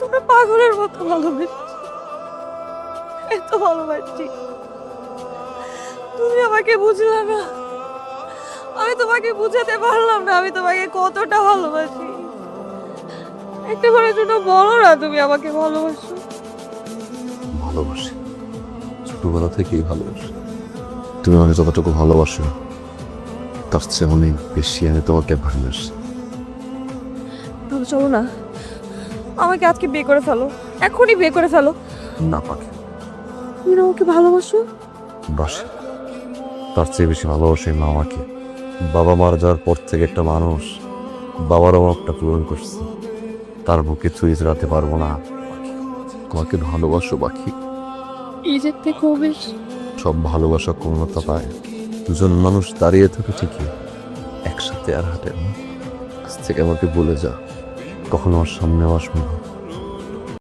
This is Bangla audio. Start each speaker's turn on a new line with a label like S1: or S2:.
S1: তোমরা পাগলের মতো ভালোবেসেছি, এত ভালোবাসছি। তুমি আমাকে বুঝলে না, আমি তোমাকে বুঝাতে পারলাম না আমি তোমাকে কতটা ভালোবাসি। একটা বারের জন্য বলো না তুমি আমাকে ভালোবাসো।
S2: ভালোবাসি, ছোটবেলা থেকেই ভালোবাসি। তুমি আমাকে যতটুকু ভালোবাসো তার চেয়ে অনেক বেশি আমি তোমাকে ভালোবাসি।
S1: তাহলে চলো না, আমাকে আজকে বিয়ে করে ফেলো, এখনই বিয়ে করে ফেলো।
S2: না পাখি,
S1: তুমি না আমাকে ভালোবাসো?
S2: বাসি, তার চেয়ে বেশি ভালোবাসি মা আমাকে। বাবা মারা যাওয়ার পর থেকে একটা মানুষ বাবার অভাবটা পূরণ করছে, তার বুকে ছুঁয়ে রাখতে পারবো না। তোমাকে ভালোবাসো পাখি।
S1: নিজের থেকেও বেশি।
S2: সব ভালোবাসা পূর্ণতা পায় দুজন মানুষ দাঁড়িয়ে থাকে ঠিকই, একসাথে আর হাঁটে না। আজ থেকে আমাকে বলে যা, কখনো আমার সামনেও আসবে না।